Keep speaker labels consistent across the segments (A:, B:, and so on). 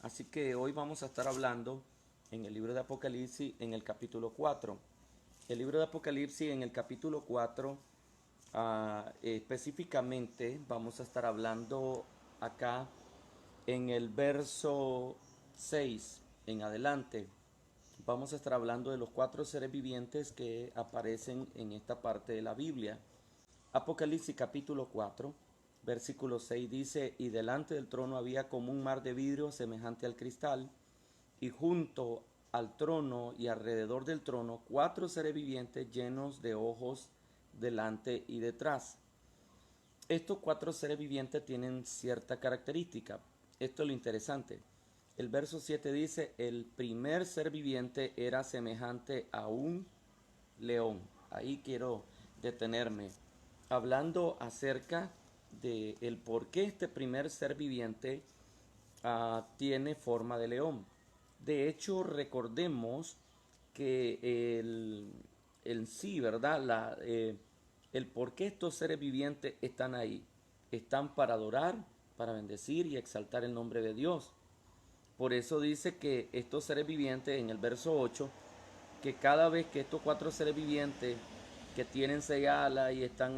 A: Así que hoy vamos a estar hablando en el libro de Apocalipsis en el capítulo 4. El libro de Apocalipsis en el capítulo 4, específicamente vamos a estar hablando acá en el verso 6 en adelante. Vamos a estar hablando de los cuatro seres vivientes que aparecen en esta parte de la Biblia. Apocalipsis capítulo 4, versículo 6 dice: y delante del trono había como un mar de vidrio semejante al cristal, y junto al trono y alrededor del trono cuatro seres vivientes llenos de ojos delante y detrás. Estos cuatro seres vivientes tienen cierta característica. Esto es lo interesante. El verso 7 dice: el primer ser viviente era semejante a un león. Ahí quiero detenerme, hablando acerca de el por qué este primer ser viviente tiene forma de león. De hecho, recordemos que el sí, ¿verdad? El por qué estos seres vivientes están ahí. Están para adorar, para bendecir y exaltar el nombre de Dios. Por eso dice que estos seres vivientes, en el verso 8, que cada vez que estos cuatro seres vivientes que tienen seis alas y están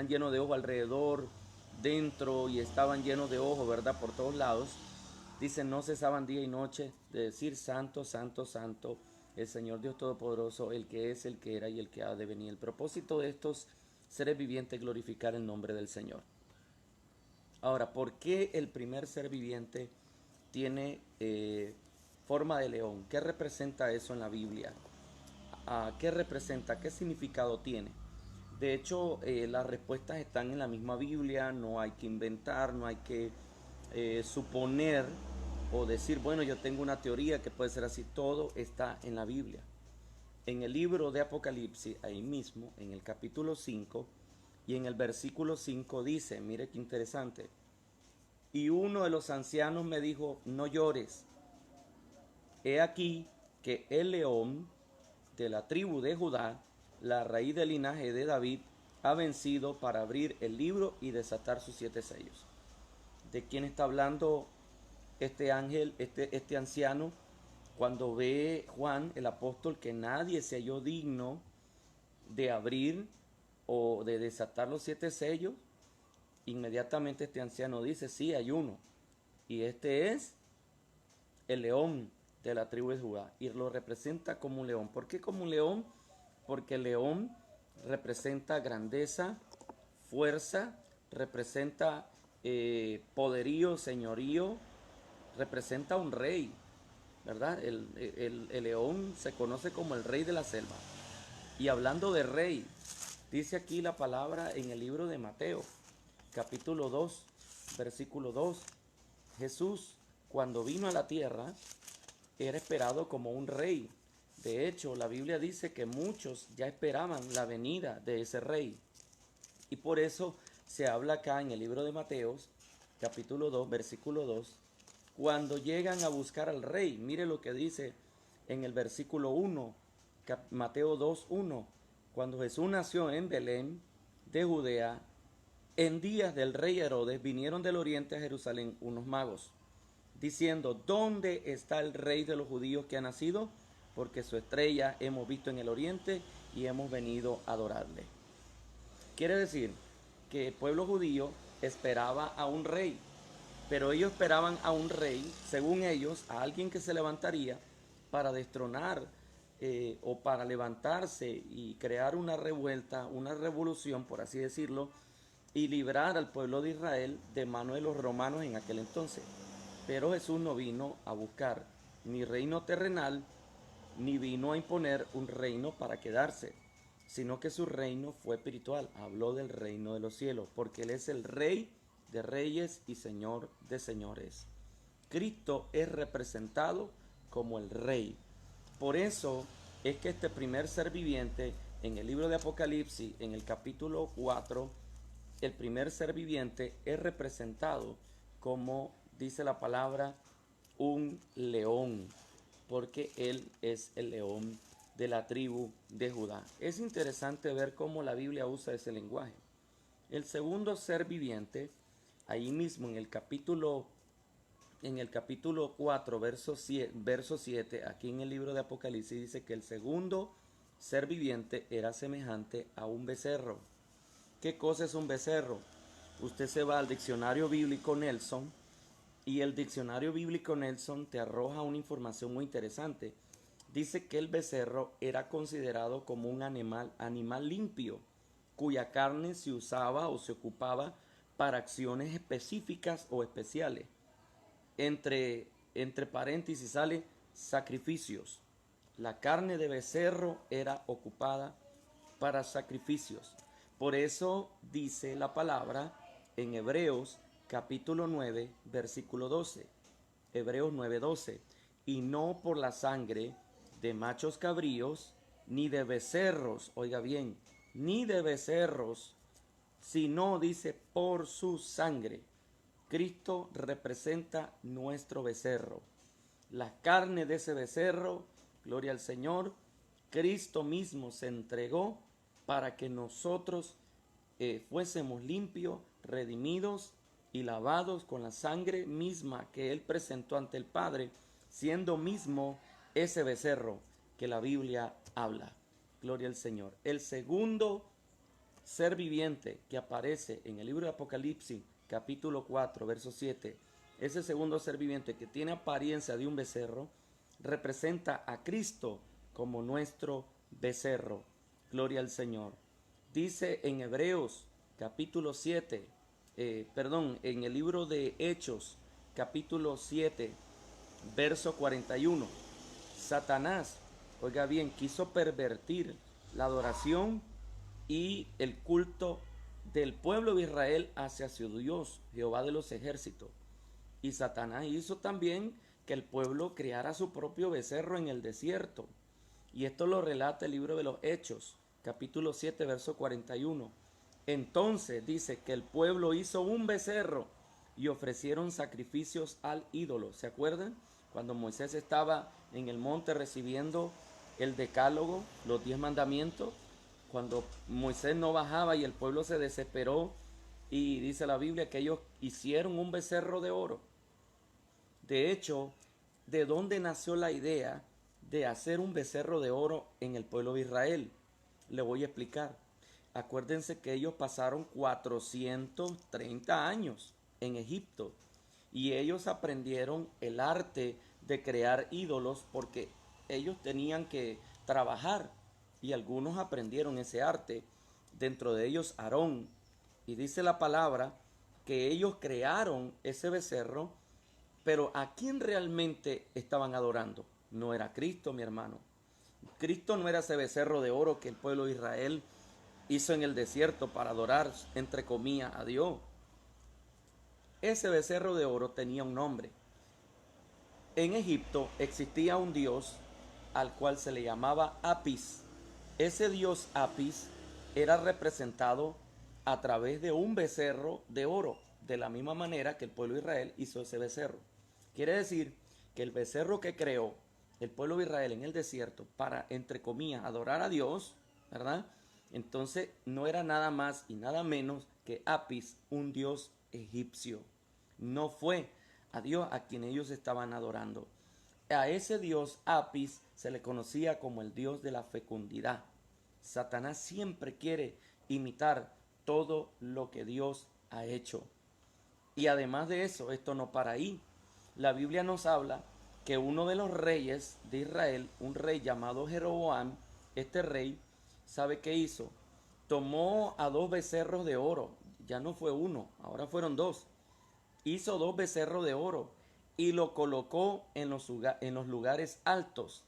A: llenos de ojos alrededor, dentro, y estaban llenos de ojos, ¿verdad? Por todos lados, dice, no cesaban día y noche de decir: santo, santo, santo, el Señor Dios Todopoderoso, el que es, el que era y el que ha de venir. El propósito de estos seres vivientes es glorificar el nombre del Señor. Ahora, ¿por qué el primer ser viviente tiene forma de león? ¿Qué representa eso en la Biblia? ¿Qué representa? ¿Qué significado tiene? De hecho, las respuestas están en la misma Biblia, no hay que inventar, no hay que suponer o decir, bueno, yo tengo una teoría que puede ser así. Todo está en la Biblia. En el libro de Apocalipsis, ahí mismo, en el capítulo 5 y en el versículo 5 dice, mire qué interesante: y uno de los ancianos me dijo, no llores, he aquí que el león de la tribu de Judá, la raíz del linaje de David, ha vencido para abrir el libro y desatar sus siete sellos. ¿De quién está hablando este ángel, este anciano? Cuando ve Juan, el apóstol, que nadie se halló digno de abrir o de desatar los siete sellos, inmediatamente este anciano dice, sí, hay uno. Y este es el león de la tribu de Judá. Y lo representa como un león. ¿Por qué como un león? Porque el león representa grandeza, fuerza, representa poderío, señorío, representa un rey, ¿verdad? El león se conoce como el rey de la selva. Y hablando de rey, dice aquí la palabra en el libro de Mateo, capítulo 2, versículo 2. Jesús, cuando vino a la tierra, era esperado como un rey. De hecho, la Biblia dice que muchos ya esperaban la venida de ese rey. Y por eso se habla acá en el libro de Mateos, capítulo 2, versículo 2, cuando llegan a buscar al rey. Mire lo que dice en el versículo 1, Mateo 2, 1. Cuando Jesús nació en Belén de Judea, en días del rey Herodes, vinieron del oriente a Jerusalén unos magos, diciendo, ¿dónde está el rey de los judíos que ha nacido? Porque su estrella hemos visto en el oriente y hemos venido a adorarle. Quiere decir que el pueblo judío esperaba a un rey, pero ellos esperaban a un rey, según ellos, a alguien que se levantaría para destronar o para levantarse y crear una revuelta, una revolución, por así decirlo, y librar al pueblo de Israel de mano de los romanos en aquel entonces. Pero Jesús no vino a buscar ni reino terrenal, ni vino a imponer un reino para quedarse, sino que su reino fue espiritual. Habló del reino de los cielos, porque Él es el Rey de reyes y Señor de señores. Cristo es representado como el Rey. Por eso es que este primer ser viviente, en el libro de Apocalipsis, en el capítulo 4, el primer ser viviente es representado como, dice la palabra, un león, porque él es el león de la tribu de Judá. Es interesante ver cómo la Biblia usa ese lenguaje. El segundo ser viviente, ahí mismo en el capítulo en el capítulo 4, verso 7, aquí en el libro de Apocalipsis dice que el segundo ser viviente era semejante a un becerro. ¿Qué cosa es un becerro? Usted se va al diccionario bíblico Nelson y el diccionario bíblico Nelson te arroja una información muy interesante. Dice que el becerro era considerado como un animal limpio, cuya carne se usaba o se ocupaba para acciones específicas o especiales. Entre paréntesis sale sacrificios. La carne de becerro era ocupada para sacrificios. Por eso dice la palabra en Hebreos capítulo 9, versículo 12. Hebreos 9:12. Y no por la sangre de machos cabríos, ni de becerros, oiga bien, ni de becerros, sino dice por su sangre. Cristo representa nuestro becerro. La carne de ese becerro, gloria al Señor, Cristo mismo se entregó para que nosotros fuésemos limpios, redimidos y lavados con la sangre misma que Él presentó ante el Padre, siendo mismo ese becerro que la Biblia habla. Gloria al Señor. El segundo ser viviente que aparece en el libro de Apocalipsis, capítulo 4, verso 7, ese segundo ser viviente que tiene apariencia de un becerro, representa a Cristo como nuestro becerro. Gloria al Señor. Dice en Hebreos, capítulo 7, en el libro de Hechos, capítulo 7, verso 41, Satanás, oiga bien, quiso pervertir la adoración y el culto del pueblo de Israel hacia su Dios, Jehová de los ejércitos. Y Satanás hizo también que el pueblo creara su propio becerro en el desierto. Y esto lo relata el libro de los Hechos, capítulo 7, verso 41. Entonces dice que el pueblo hizo un becerro y ofrecieron sacrificios al ídolo. ¿Se acuerdan? Cuando Moisés estaba en el monte recibiendo el decálogo, los 10 mandamientos, cuando Moisés no bajaba y el pueblo se desesperó, y dice la Biblia que ellos hicieron un becerro de oro. De hecho, ¿de dónde nació la idea de hacer un becerro de oro en el pueblo de Israel? Le voy a explicar. Acuérdense que ellos pasaron 430 años en Egipto y ellos aprendieron el arte de crear ídolos porque ellos tenían que trabajar y algunos aprendieron ese arte, dentro de ellos Aarón. Y dice la palabra que ellos crearon ese becerro, pero ¿a quién realmente estaban adorando? No era Cristo, mi hermano. Cristo no era ese becerro de oro que el pueblo de Israel hizo en el desierto para adorar, entre comillas, a Dios. Ese becerro de oro tenía un nombre. En Egipto existía un dios al cual se le llamaba Apis. Ese dios Apis era representado a través de un becerro de oro, de la misma manera que el pueblo de Israel hizo ese becerro. Quiere decir que el becerro que creó el pueblo de Israel en el desierto para, entre comillas, adorar a Dios, ¿verdad? Entonces no era nada más y nada menos que Apis, un dios egipcio. No fue a Dios a quien ellos estaban adorando. A ese dios Apis se le conocía como el dios de la fecundidad. Satanás siempre quiere imitar todo lo que Dios ha hecho. Y además de eso, esto no para ahí. La Biblia nos habla que uno de los reyes de Israel, un rey llamado Jeroboam, este rey, ¿sabe qué hizo? Tomó a 2 becerros de oro, ya no fue uno, ahora fueron 2. Hizo 2 becerros de oro y lo colocó en los lugares altos.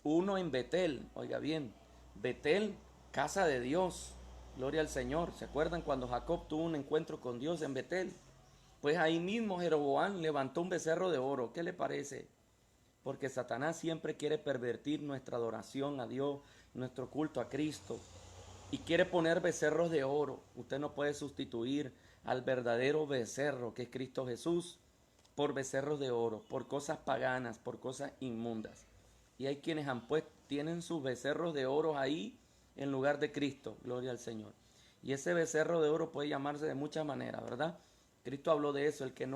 A: Uno en Betel, oiga bien, Betel, casa de Dios, gloria al Señor. ¿Se acuerdan cuando Jacob tuvo un encuentro con Dios en Betel? Pues ahí mismo Jeroboam levantó un becerro de oro. ¿Qué le parece? Porque Satanás siempre quiere pervertir nuestra adoración a Dios, nuestro culto a Cristo. Y quiere poner becerros de oro. Usted no puede sustituir al verdadero becerro que es Cristo Jesús por becerros de oro, por cosas paganas, por cosas inmundas. Y hay quienes tienen sus becerros de oro ahí en lugar de Cristo. Gloria al Señor. Y ese becerro de oro puede llamarse de muchas maneras, ¿verdad? Cristo habló de eso, el que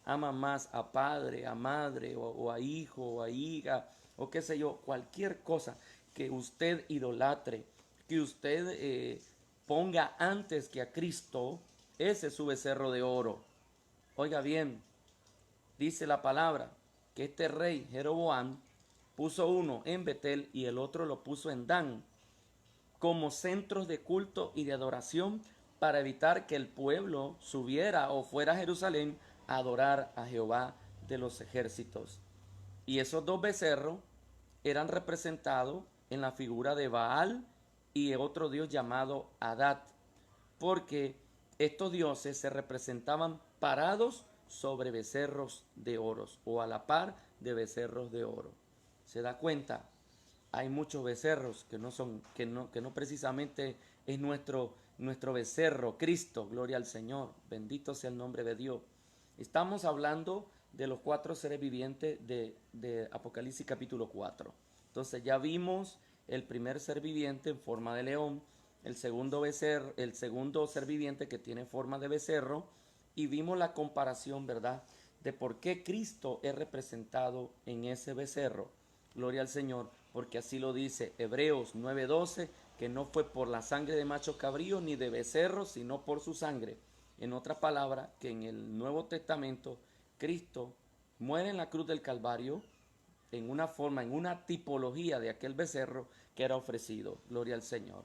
A: ama más a padre, a madre, o a hijo, o a hija, o qué sé yo, cualquier cosa que usted idolatre, que usted ponga antes que a Cristo, ese es su becerro de oro. Oiga bien, dice la palabra que este rey Jeroboam puso uno en Betel y el otro lo puso en Dan, como centros de culto y de adoración, para evitar que el pueblo subiera o fuera a Jerusalén a adorar a Jehová de los ejércitos. Y esos dos becerros eran representados en la figura de Baal y otro dios llamado Adad, porque estos dioses se representaban parados sobre becerros de oro o a la par de becerros de oro. ¿Se da cuenta? Hay muchos becerros que no precisamente es nuestro becerro, Cristo, gloria al Señor, bendito sea el nombre de Dios. Estamos hablando de los cuatro seres vivientes de Apocalipsis capítulo 4. Entonces ya vimos el primer ser viviente en forma de león, el segundo ser viviente que tiene forma de becerro, y vimos la comparación, ¿verdad?, de por qué Cristo es representado en ese becerro. Gloria al Señor, porque así lo dice Hebreos 9:12, que no fue por la sangre de machos cabríos ni de becerros, sino por su sangre. En otra palabra, que en el Nuevo Testamento Cristo muere en la cruz del Calvario en una forma, en una tipología de aquel becerro que era ofrecido. Gloria al Señor.